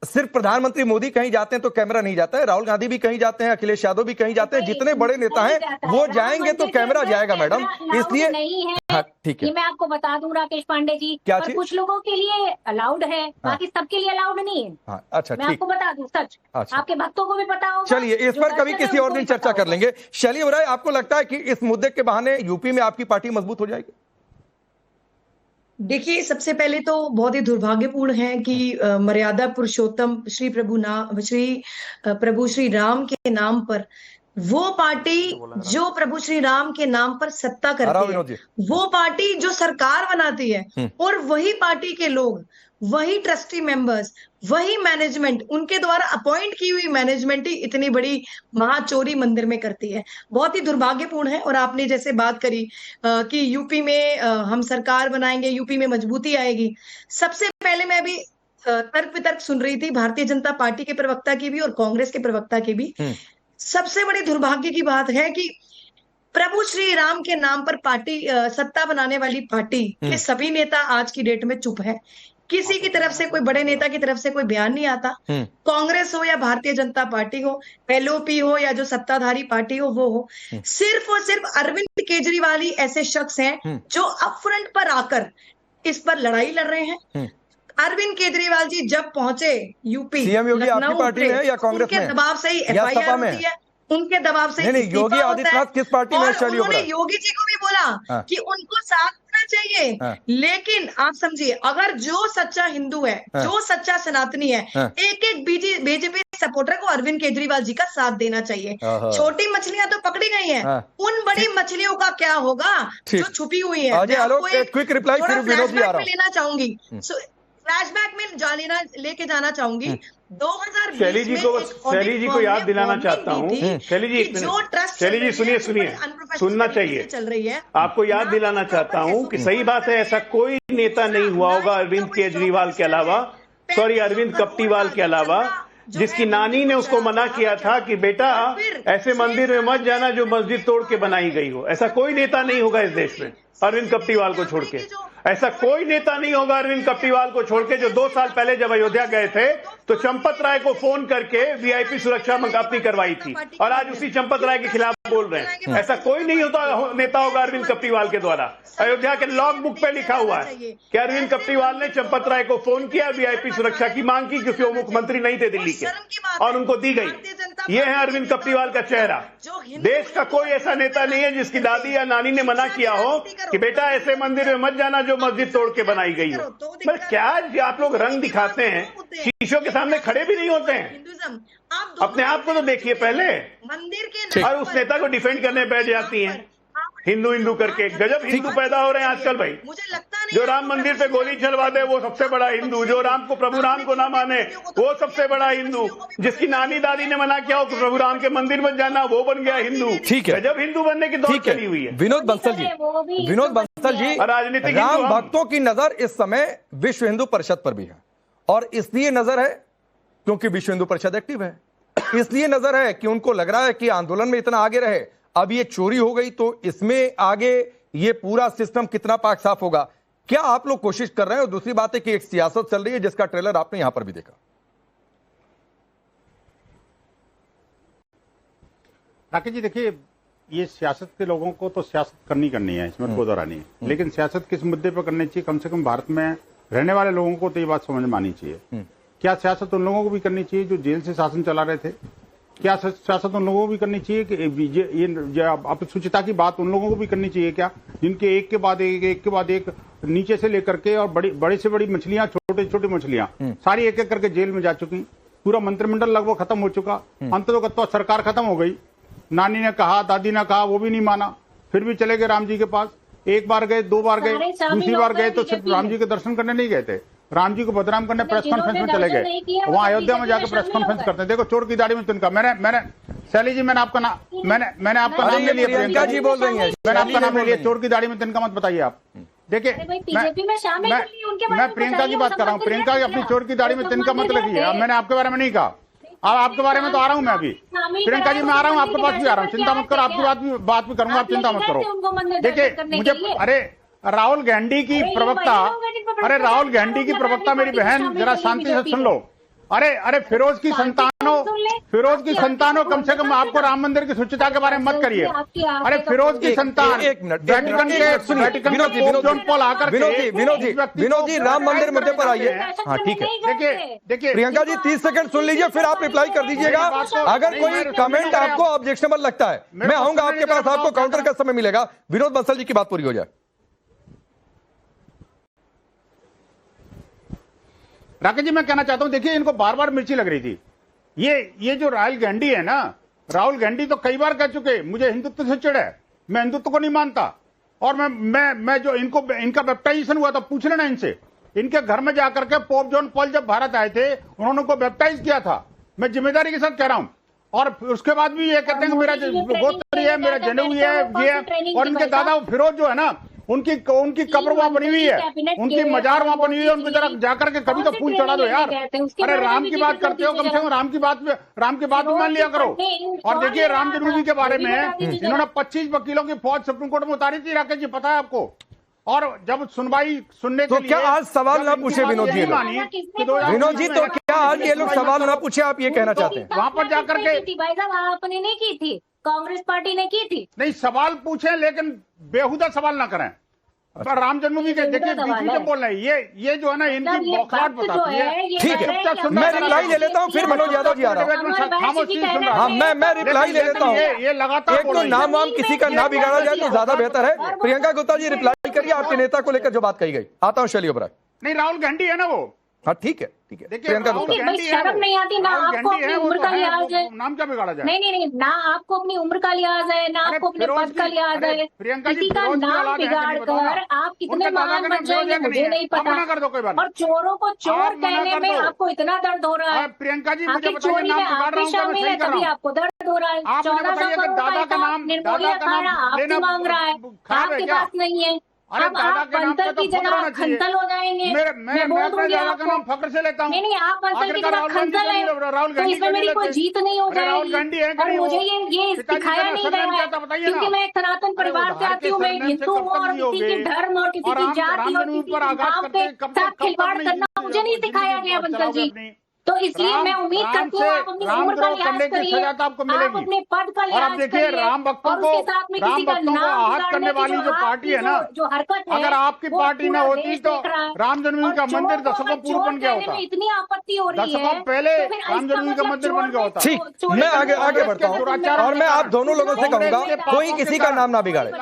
सिर्फ प्रधानमंत्री मोदी कहीं जाते हैं तो कैमरा नहीं जाता है, राहुल गांधी भी कहीं जाते हैं, अखिलेश यादव भी कहीं जाते हैं, जितने बड़े नेता हैं वो जाएंगे तो कैमरा जाएगा मैडम, इसलिए नहीं है। हाँ, ठीक है। ये मैं आपको बता दूं राकेश पांडे जी, क्या पर चीज? कुछ लोगों के लिए अलाउड है, बाकी सबके लिए अलाउड नहीं है। हाँ, अच्छा मैं ठीक, आपको बता दूं सच, अच्छा। आपके भक्तों को भी पता होगा। चलिए इस पर कभी किसी और दिन चर्चा कर लेंगे। शैली ओबराय, आपको लगता है कि इस मुद्दे के बहाने यूपी में आपकी पार्टी मजबूत हो जाएगी? देखिए, सबसे पहले तो बहुत ही दुर्भाग्यपूर्ण है कि मर्यादा पुरुषोत्तम श्री प्रभु श्री राम के नाम पर वो पार्टी जो प्रभु श्री राम के नाम पर सत्ता करती है, वो पार्टी जो सरकार बनाती है, और वही पार्टी के लोग, वही ट्रस्टी मेंबर्स, वही मैनेजमेंट, उनके द्वारा अपॉइंट की हुई मैनेजमेंट ही इतनी बड़ी महाचोरी मंदिर में करती है। बहुत ही दुर्भाग्यपूर्ण है। और आपने जैसे बात करी कि यूपी में हम सरकार बनाएंगे, यूपी में मजबूती आएगी। सबसे पहले मैं भी तर्क वितर्क सुन रही थी भारतीय जनता पार्टी के प्रवक्ता की भी और कांग्रेस के प्रवक्ता की भी। सबसे बड़ी दुर्भाग्य की बात है कि प्रभु श्री राम के नाम पर पार्टी सत्ता बनाने वाली पार्टी के सभी नेता आज की डेट में चुप है। किसी की तरफ से, कोई बड़े नेता की तरफ से कोई बयान नहीं आता। कांग्रेस हो या भारतीय जनता पार्टी हो, एलओपी हो या जो सत्ताधारी पार्टी हो वो हो, सिर्फ और सिर्फ अरविंद केजरीवाल ही ऐसे शख्स हैं जो अपफ्रंट पर आकर इस पर लड़ाई लड़ रहे हैं। अरविंद केजरीवाल जी जब पहुंचे यूपी, सीएम योगी आपकी पार्टी में है या कांग्रेस में? उनके दबाव से ही एफआईआर होती है, उनके दबाव से नहीं, योगी आदित्यनाथ किस पार्टी में? शैली उन्होंने ओबराय योगी जी को भी बोला कि उनको साथ देना चाहिए। लेकिन आप समझिए, अगर जो सच्चा हिंदू है, जो सच्चा सनातनी है, एक एक बीजेपी सपोर्टर को अरविंद केजरीवाल जी का साथ देना चाहिए। छोटी मछलियां तो पकड़ी गई हैं, उन बड़ी मछलियों का क्या होगा जो छुपी हुई है? अजय आलोक, एक क्विक रिप्लाई, फिर विनोद जी आ रहा हूं। लेना चाहूंगी, फ्लैशबैक में लेके जाना चाहूंगी। 2020 शैली जी को याद दिलाना चाहता हूँ। शैली जी सुनिए, सुनना चाहिए, चल रही है। आपको याद दिलाना चाहता हूँ कि सही बात है, ऐसा कोई नेता नहीं हुआ होगा अरविंद केजरीवाल के अलावा, अरविंद कप्टीवाल के अलावा, जिसकी नानी ने उसको मना किया था कि बेटा ऐसे मंदिर में मत जाना जो मस्जिद तोड़ के बनाई गई हो। ऐसा कोई नेता नहीं होगा इस देश में अरविंद कप्टीवाल को छोड़ के। ऐसा कोई नेता नहीं होगा अरविंद कप्टीवाल को छोड़ के जो 2 साल पहले जब अयोध्या गए थे तो चंपत राय को फोन करके वीआईपी सुरक्षा अपनी करवाई थी, और आज उसी चंपत राय के खिलाफ बोल रहे हैं। ऐसा कोई नहीं होता नेता होगा अरविंद कप्टीवाल के द्वारा। अयोध्या के लॉग बुक पे लिखा हुआ है कि अरविंद कप्टीवाल ने चंपत राय को फोन किया, वीआईपी सुरक्षा की मांग की, क्योंकि वो मुख्यमंत्री नहीं थे दिल्ली के, और उनको दी गई। ये है अरविंद कप्टीवाल का चेहरा। देश का कोई ऐसा नेता नहीं है जिसकी दादी या नानी ने मना किया हो कि बेटा ऐसे मंदिर में मत जाना जो मस्जिद तोड़ के बनाई गई हो। पर क्या आप लोग रंग दिखाते हैं, शीशों के सामने खड़े भी नहीं होते हैं। अपने आप को तो देखिए पहले, मंदिर के और उस नेता को डिफेंड करने बैठ जाती हैं हिंदू करके। गजब हिंदू पैदा हो रहे हैं आजकल भाई। मुझे लगता नहीं जो राम मंदिर पे गोली चलवा दे वो सबसे बड़ा हिंदू, जो प्रभु राम को ना माने वो सबसे बड़ा हिंदू, जिसकी नानी दादी ने मना किया हो कि प्रभु राम के मंदिर में जाना, वो बन गया हिंदू। ठीक है, गजब हिंदू बनने की दौड़ चली हुई है। विनोद बंसल जी, राजनीतिक राम भक्तों की नजर इस समय विश्व हिंदू परिषद पर भी है, और इसलिए नजर है क्योंकि विश्व हिंदू परिषद एक्टिव है, इसलिए नजर है कि उनको लग रहा है कि आंदोलन में इतना आगे रहे। अब ये चोरी हो गई तो इसमें आगे ये पूरा सिस्टम कितना पाक साफ होगा, क्या आप लोग कोशिश कर रहे हैं? और दूसरी बात है कि एक सियासत चल रही है जिसका ट्रेलर आपने यहां पर भी देखा। राकेश जी देखिए, ये सियासत के लोगों को तो सियासत करनी है, इसमें कोई दौरा नहीं है। लेकिन सियासत किस मुद्दे पर करनी चाहिए, कम से कम भारत में रहने वाले लोगों को तो ये बात समझ में आनी चाहिए। क्या सियासत उन लोगों को भी करनी चाहिए जो जेल से शासन चला रहे थे? क्या सियासत उन लोगों को भी करनी चाहिए कि ये अपशुचिता की बात उन लोगों को भी करनी चाहिए क्या, जिनके एक के बाद एक नीचे से लेकर के और बड़ी से बड़ी मछलियां, छोटी मछलियां सारी एक एक करके जेल में जा चुकी, पूरा मंत्रिमंडल लगभग खत्म हो चुका, अंततः सरकार खत्म हो गई। नानी ने कहा, दादी ने कहा, वो भी नहीं माना, फिर भी चले गए राम जी के पास। एक बार गए, 2 बार गए, सारे शामिल दूसरी बार हो गए गए तो सिर्फ बीजेपी राम में। जी के दर्शन करने नहीं गए थे, राम जी को बदनाम करने प्रेस जिन्होंने कॉन्फ्रेंस में चले दर्शन नहीं किया, गए, वो वहाँ अयोध्या में बीजेपी जाकर में प्रेस शामिल कॉन्फ्रेंस हो करते हैं। देखो चोर की दाढ़ी में तिनका, मैंने शैली जी मैंने आपका नाम मैंने आपका अरे नाम ये ले लिया, प्रियंका जी बोल रही हैं, मैंने आपका नाम ले लिया, बोल रही हैं। चोर की दाढ़ी में तिनका मत बताइए आप। देखिए अरे भाई, बीजेपी में शामिल कर लिए, उनके बारे मैं में प्रियंका बताइए, की वो बात कर रहा हूँ, संबंध प्रियंका की क्या अपनी है? चोर की दाढ़ी में वो तिनका मत संबंध लिखिए। क्या अब है? मैंने आपके बारे में नहीं कहा, अब आपके बारे में तो आ रहा हूँ मैं अभी, प्रियंका जी मैं आ रहा हूँ, आपके पास भी आ रहा हूँ, चिंता मत करो, आपकी बात भी करूंगा, आप चिंता मत करो। देखिए मुझे अरे राहुल गांधी की अरे ये प्रवक्ता, वही लोग हैं जिन पर अरे भ्रष्टाचार राहुल गांधी की आरोप प्रवक्ता लगाने मेरी वाली बहन पार्टी जरा शामिल शांति से बीजेपी सुन लो। अरे फिरोज की संतानों, फिरोज की संतानों, कम से कम आपको राम मंदिर की शुचिता के बारे में मत करिए। अरे फिरोज की संतान एक मिनट, वेटिकन के Vinod ji, pope John Paul आकर के विनोद जी राम मंदिर मुद्दे पर आइए। हाँ ठीक है, देखिए प्रियंका जी 30 सेकंड सुन लीजिए, फिर आप रिप्लाई कर दीजिएगा। अगर कोई कमेंट आपको ऑब्जेक्शनेबल लगता है, मैं आऊंगा आपके पास, आपको काउंटर का समय मिलेगा। विनोद बंसल जी की बात पूरी हो जाए। राकेश जी मैं कहना चाहता हूं, देखिए इनको बार बार मिर्ची लग रही थी। ये जो राहुल गांधी है ना, राहुल गांधी तो कई बार कह चुके मुझे हिंदुत्व से चिढ़ है, मैं हिंदुत्व को नहीं मानता। और मैं जो इनका बैप्टाइजेशन हुआ था, पूछ लेना इनसे, इनके घर में जाकर के पोप जॉन पॉल जब भारत आए थे, उन्होंने उनको बैप्टाइज किया था, मैं जिम्मेदारी के साथ कह रहा हूं। और उसके बाद भी ये कहते हैं कि मेरा गोत्र है, मेरा जनेऊ ये है, और इनके दादा फिरोज जो है ना, उनकी कब्र वहां बनी हुई है, उनकी मजार वहां बनी हुई है, उनको जरा जाकर के कभी तो फूल चढ़ा दो यार। अरे राम की बात करते हो, कम से कम राम की बात भी मान लिया करो। और देखिए राम जन्मभूमि के बारे में इन्होंने 25 वकीलों की फौज सुप्रीम कोर्ट में उतारी थी, राकेश जी पता है आपको। और जब सुनवाई सुनने तो के क्या लिए आज सवाल ना पूछे विनोद जी? विनोद जी, तो क्या आज ये लोग सवाल ना पूछे, आप ये कहना चाहते हैं? वहां पर जाकर के भाई साहब आपने नहीं की थी, कांग्रेस पार्टी ने की थी। नहीं सवाल पूछे, लेकिन बेहुदा सवाल ना करें। पर राम जन्मभूमि के देखिए बीच में बोल रहे हैं, ये जो है ना इनकी बौखलाहट बताती है। ठीक है, मैं रिप्लाई ले लेता हूँ, फिर मनोज यादव जी आ रहा हूँ। खामोशी सुन रहा हाँ मैं रिप्लाई ले लेता हूँ। ये लगातार एक तो नाम वाम किसी का ना बिगाड़ा जाए तो ज्यादा बेहतर है। प्रियंका गुप्ता जी रिप्लाई करिए आपके नेता को लेकर जो बात कही गई। आता हूँ शैली ओबराय। नहीं राहुल गांधी है ना वो। हाँ ठीक है देखिए प्रियंका राहुल गुप्ता। गांधी है शर्म वो। नहीं आती ना राहुल आपको गांधी अपनी है, वो उम्र तो का है, लिहाज है। वो नाम क्या बिगाड़ा जाए? नहीं ना आपको अपनी उम्र का लिहाज है, ना आपको अपने फिरोज पद का की- लिहाज अरे है। प्रियंका जी, किसी का फिरोज की नाम औलाद है कि नहीं बिगाड़ बताओ ना। कर आप कितने उनका दादा महान का बन नाम जाएंगे फिरोज है कि मुझे नहीं नहीं है? आप मना कर दो कोई पता। बात और चोरों को चोर आप मना कहने कर में दो। आपको इतना दर्द हो रहा है। और प्रियंका जी मुझे आखिर बताइए चोरी नाम में बिगाड़ आप रहा भी हूँ क्या मैं शामिल सही है, कर रहा तभी हूँ? आपको दर्द हो रहा है। आप मुझे 1400 बताइए कि करोड़ दादा का पैसा नाम निर्मोही अखाड़ा आपसे लेना मांग रहा है, खराब है आपके क्या? पास नहीं है। अरे अब दादा आप के नाम पे बंसल तो की फख्र जगह होना चाहिए। खंसल हो जाएंगे। मैं बोल अपने दूंगी दादा का नाम आपको। फख्र से लेता हूँ। नहीं आप बंसल की आखिरकार जगह राहुल गांधी खंसल को है, नहीं, राहुल तो गांधी इसमें को मेरी नहीं कोई लेते। जीत नहीं हो अरे राहुल जाएगी। गांधी है कि और नहीं मुझे वो? ये पिताजी सिखाया का नहीं सरनेम गया क्या है, था बताइए ना। क्योंकि मैं एक सनातन परिवार से आती हूँ, मैं एक हिंदू हूँ, और किसी के धर्म और किसी की जाति और किसी के नाम के साथ खिलवाड़ करना मुझे नहीं सिखाया गया बंसल जी। तो इसलिए मैं उम्मीद करती हूँ आप अपनी उम्र का लिहाज करिए, तो आपको आप मिलेगी। अपने पद का और लिहाज अब देखिए करिए, राम भक्तों और को उसके साथ में किसी का नाम आहत करने बिगाड़ने की वाली जो पार्टी है ना, जो हरकत है, अगर आपकी वो पार्टी न पूरा होती देश तो देख रहा है। राम जन्मभूमि का और चोर मंदिर को दशकों अगर पूर्व चोर बन गया कहने होता। में इतनी आपत्ति हो रही है, दशकों पहले तो फिर राम इसका जन्मभूमि का मतलब मंदिर चोर बन गया होता। ठीक, मैं आगे बढ़ता हूँ और मैं आप दोनों लोगों से कहूंगा कोई किसी का नाम ना बिगाड़े।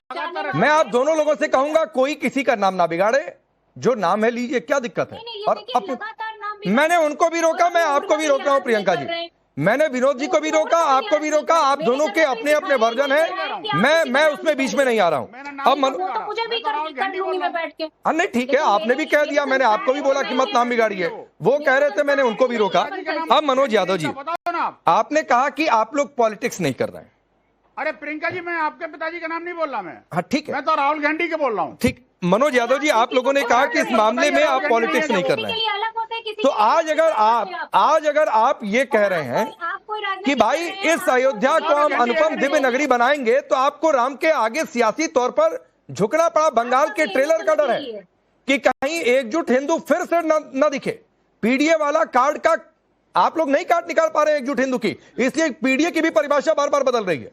मैं आप दोनों लोगों से कहूंगा कोई किसी का नाम ना बिगाड़े, जो नाम है लीजिए, क्या दिक्कत है? और मैंने उनको भी रोका, मैं आपको भी रोक रहा हूं प्रियंका जी। मैंने विनोद जी को भी रोका, आपको भी रोका, आप दोनों के अपने अपने वर्जन है, मैं उसमें बीच में नहीं आ रहा हूं। अब तो मुझे भी कर लूंगी मैं बैठ के। नहीं ठीक है, आपने भी कह दिया, मैंने आपको भी बोला कि मत नाम बिगाड़िए, वो कह रहे थे, मैंने उनको भी रोका। अब मनोज यादव जी, आपने कहा कि आप लोग पॉलिटिक्स नहीं कर रहे हैं। अरे प्रियंका जी मैं आपके पिताजी का नाम नहीं बोल रहा, मैं हाँ ठीक है, मैं तो राहुल गांधी के बोल रहा हूँ। ठीक। मनोज यादव जी, आप लोगों ने कहा कि इस मामले में आप पॉलिटिक्स नहीं कर रहे हैं, तो आज अगर आप ये कह रहे हैं कि भाई इस अयोध्या को हम अनुपम दिव्य नगरी बनाएंगे, तो आपको राम के आगे सियासी तौर पर झुकना पड़ा। बंगाल के ट्रेलर का डर है कि कहीं एकजुट हिंदू फिर से न दिखे। पीडीए वाला कार्ड का आप लोग नहीं कार्ड निकाल पा रहे एकजुट हिंदू की, इसलिए पीडीए की भी परिभाषा बार बार बदल रही है।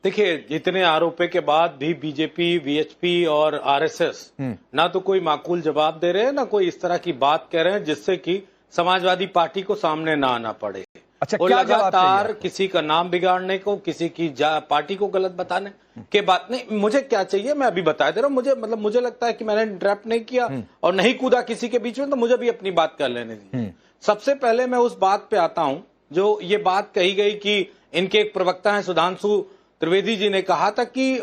देखिए, इतने आरोपों के बाद भी बीजेपी, वीएचपी और आरएसएस ना तो कोई माकूल जवाब दे रहे हैं, ना कोई इस तरह की बात कह रहे हैं जिससे कि समाजवादी पार्टी को सामने ना आना पड़े। अच्छा, और क्या जवाब लगातार चाहिए? किसी का नाम बिगाड़ने को, किसी की पार्टी को गलत बताने के बात नहीं। मुझे क्या चाहिए मैं अभी बता दे रहा हूँ। मुझे लगता है कि मैंने इंटरप्ट नहीं किया और नहीं कूदा किसी के बीच में, तो मुझे भी अपनी बात कर लेने दी। सबसे पहले मैं उस बात पे आता हूं जो ये बात कही गई कि इनके एक प्रवक्ता हैं सुधांशु त्रिवेदी जी ने कहा था कि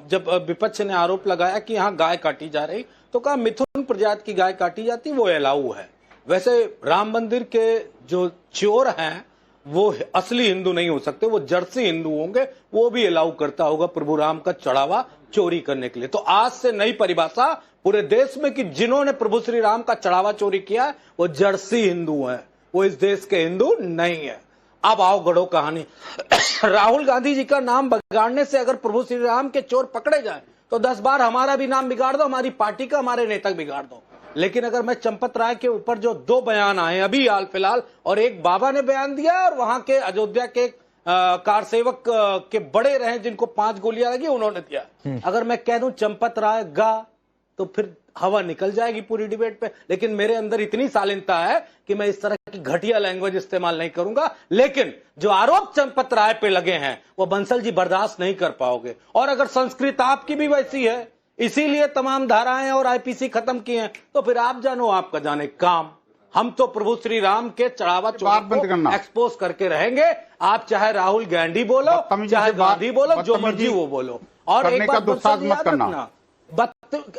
जब विपक्ष ने आरोप लगाया कि यहाँ गाय काटी जा रही, तो कहा मिथुन प्रजाति की गाय काटी जाती वो अलाउ है। वैसे राम मंदिर के जो चोर हैं वो असली हिंदू नहीं हो सकते, वो जर्सी हिंदू होंगे, वो भी अलाउ करता होगा प्रभु राम का चढ़ावा चोरी करने के लिए। तो आज से नई परिभाषा पूरे देश में कि जिन्होंने प्रभु श्री राम का चढ़ावा चोरी किया है वो जर्सी हिंदू है, वो इस देश के हिंदू नहीं है। अब आओ गढ़ो कहानी। राहुल गांधी जी का नाम बिगाड़ने से अगर प्रभु श्री राम के चोर पकड़े जाए तो 10 बार हमारा भी नाम बिगाड़ दो, हमारी पार्टी का, हमारे नेता बिगाड़ दो। लेकिन अगर मैं चंपत राय के ऊपर जो 2 बयान आए अभी हाल फिलहाल, और एक बाबा ने बयान दिया और वहां के अयोध्या के कार सेवक के बड़े रहे जिनको 5 गोलियां लगी उन्होंने दिया, अगर मैं कह दूं चंपत राय गा तो फिर हवा निकल जाएगी पूरी डिबेट पे। लेकिन मेरे अंदर इतनी शालीनता है कि मैं इस तरह की घटिया लैंग्वेज इस्तेमाल नहीं करूंगा। लेकिन जो आरोप चंपत राय पे लगे हैं वो बंसल जी बर्दाश्त नहीं कर पाओगे। और अगर संस्कृत आपकी भी वैसी है, इसीलिए तमाम धाराएं और आईपीसी खत्म की हैं, तो फिर आप जानो आपका जाने काम। हम तो प्रभु श्री राम के चढ़ावा चोरी को एक्सपोज करके रहेंगे। आप चाहे राहुल गांधी बोलो, चाहे गांधी बोलो, जो मर्जी वो बोलो। और एक बात याद रखना,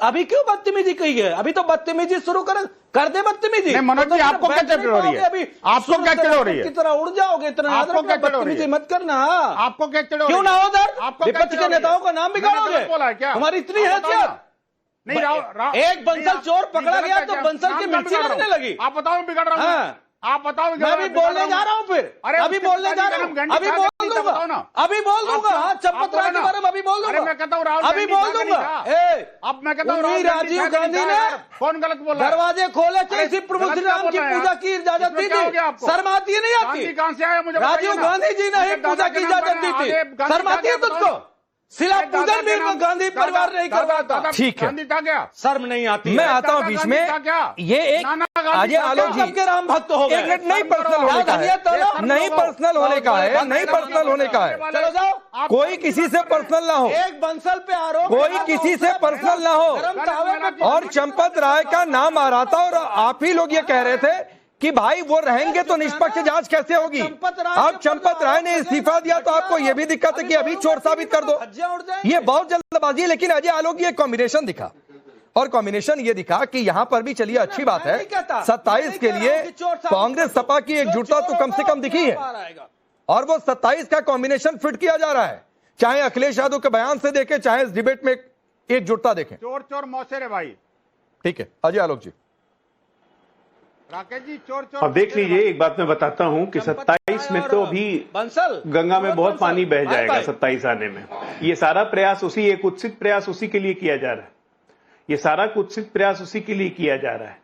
अभी क्यों बदतमीजी कही है? अभी तो बदतमीजी शुरू कर दे बदतमीजी। मनोज जी, आपको क्या चिढ़ हो रही है? अभी आपको क्या चिढ़ हो रही है? की तरह उड़ जाओगे, इतना आपको क्या चिढ़ हो रही है? मत करना। आपको क्या चिढ़ हो रही है? क्यों ना हो दर विपक्ष के नेताओं का नाम बिगाड़ोगे? हमारी इतनी हैसियत नहीं। एक बंसल चोर पकड़ा गया तो बंसल की मिर्ची लगने लगी। आप बताओ बिगड़ रहा हूं। आप बताओ। मैं भी बोलने जा रहा हूँ फिर। अरे अभी बोलने जा रहा हूँ, अभी बोल दूंगा, अभी बोल दूंगा। हाँ, चंपत राय के बारे में अभी बोल दूंगा, मैं कहता हूँ अभी बोल दूंगा। अब मैं कहता हूँ राजीव गांधी ने कौन गलत बोला? दरवाजे खोले थे, इसी प्रभु श्री राम की पूजा की इजाजत दी थी। शर्म आती है नहीं आती? कहां से आया मुझे? राजीव गांधी जी ने ही पूजा की इजाजत दी थी। शर्म आती है तुझको? शिला पूजन भी गांधी परिवार नहीं करवाता। ठीक है, गांधी था क्या? शर्म नहीं आती? मैं आता हूं बीच में। ये एक अजय आलोक जी के राम भक्त हो गए। एक मिनट, नहीं पर्सनल होने का है, नहीं पर्सनल होने का है, नहीं पर्सनल होने का है। चलो जाओ, कोई किसी से पर्सनल ना हो, एक बंसल पे आरोप, कोई किसी से पर्सनल ना हो। और चंपत राय का नाम आ रहा था और आप ही लोग ये कह रहे थे कि भाई वो रहेंगे तो निष्पक्ष जांच कैसे होगी। अब चंपत राय ने इस्तीफा दिया तो आपको यह भी दिक्कत है कि अभी चोर साबित कर दो। ये बहुत जल्दबाजी है। लेकिन अजय आलोक ये कॉम्बिनेशन दिखा, और कॉम्बिनेशन ये दिखा कि यहां पर भी चलिए अच्छी बात है, 27 के लिए कांग्रेस सपा की एकजुटता तो कम से कम दिखी है, और वो 27 का कॉम्बिनेशन फिट किया जा रहा है। चाहे अखिलेश यादव के बयान से देखें, चाहे इस डिबेट में एकजुटता देखें। चोर चोर मौसेरे भाई। ठीक है अजय आलोक जी। राकेश जी, चोर चोर। अब देख लीजिए, एक बात मैं बताता हूं कि 27 में तो अभी गंगा में बहुत पानी बह जाएगा 27 आने में। ये सारा प्रयास उसी, एक कुत्सित प्रयास उसी के लिए किया जा रहा है। ये सारा कुत्सित प्रयास उसी के लिए किया जा रहा है।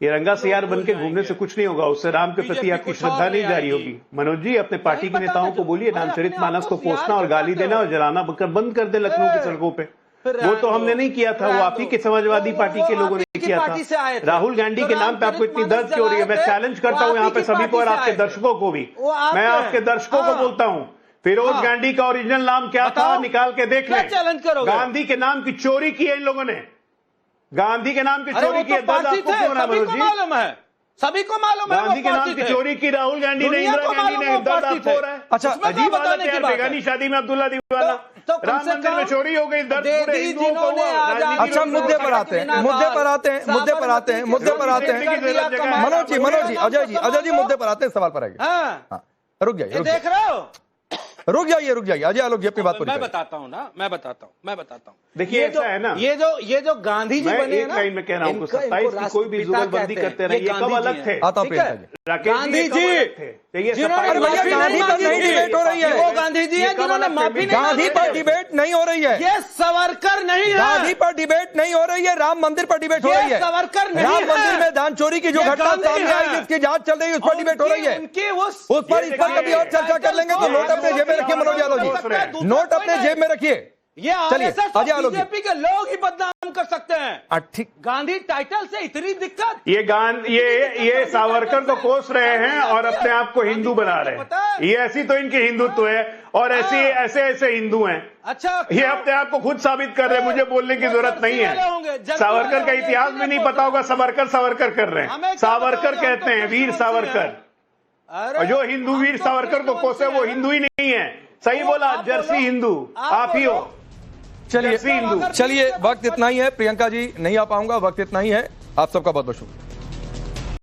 ये रंगा सियार बन के घूमने से कुछ नहीं होगा, उससे राम के प्रति आपकी श्रद्धा नहीं जारी होगी। मनोज जी, अपने पार्टी के नेताओं को बोलिए रामचरितमानस को पोसना और गाली देना और जलाना बंद कर दे लखनऊ की सड़कों पे। वो तो हमने नहीं किया था, वो आप ही के समाजवादी पार्टी के लोगों ने किया था। राहुल गांधी के नाम पे आपको इतनी दर्द क्यों हो रही है? मैं चैलेंज करता हूं यहाँ पे सभी को और आपके दर्शकों को भी। मैं आपके दर्शकों को बोलता हूं, फिरोज गांधी का ओरिजिनल नाम क्या था निकाल के देख लें। चैलेंज करोगे? गांधी के नाम की चोरी की है इन लोगों ने, गांधी के नाम की चोरी की है। दर्द आपको क्यों रहा मनोज जी? मालूम है, सभी को मालूम है। गांधी के नाम की चोरी की राहुल गांधी ने, इंदिरा गांधी ने। दर्द आपको हो रहा है? अच्छा, अजीब बात है यार, बेगानी शादी में अब्दुल्ला दीवाना, राम मंदिर में चोरी हो गई। दर्द पूरे हिंदुओं को हुआ। अच्छा, मुद्दे पर आते हैं, मुद्दे पर आते हैं, मुद्दे पर आते हैं, मुद्दे पर आते हैं। मनोज जी, मनोज जी, अजय जी मुद्दे पर आते हैं, सवाल पर आएंगे। हाँ, रुक जाइए, देख रहे हो, रुक जाइए। अजय आलोक जी अपनी बात पूरी मैं करें। बताता हूँ ना, मैं बताता हूँ। देखिए ऐसा है ना, ये जो गांधी जी बने एक लाइन में कह रहा हूँ, 27 की कोई भी जुगलबंदी करते रहे, ये कब अलग थे? आता हूं प्रियंका जी। गांधी जी जिन्होंने माफी नहीं डिबेट हो रही है, वो गांधी जी है जिन्होंने माफी नहीं। गांधी पर डिबेट नहीं हो रही है, ये सावरकर नहीं है। गांधी पर डिबेट नहीं हो रही है, राम मंदिर पर डिबेट हो रही है। सावरकर नहीं राम है। मंदिर में दान चोरी की जो घटना सामने आई, जिसकी जांच चल रही है, उस पर डिबेट हो रही है। उस पर इस पर कभी और चर्चा कर लेंगे। तो नोट अपने जेब में रखिए मनोज यादव जी, नोट अपने जेब में रखिए। ये आरएसएस और बीजेपी के लोग ही बदनाम कर सकते हैं। ठीक, गांधी टाइटल से इतनी दिक्कत। ये सावरकर को कोस रहे हैं और अपने आप को हिंदू बना रहे हैं। ये ऐसी तो इनकी हिंदुत्व है और ऐसे हिंदू हैं। अच्छा, ये अपने आप को खुद साबित कर रहे हैं, मुझे बोलने की जरूरत नहीं है। सावरकर का इतिहास भी नहीं पता होगा, सावरकर कर रहे हैं। सावरकर कहते हैं, वीर सावरकर। और जो हिंदू वीर सावरकर को कोसे वो हिंदू ही नहीं है। सही बोला, जर्सी हिंदू आप ही हो। चलिए वक्त इतना ही है, प्रियंका जी नहीं आ पाऊंगा, वक्त इतना ही है। आप सबका बहुत बहुत शुक्रिया।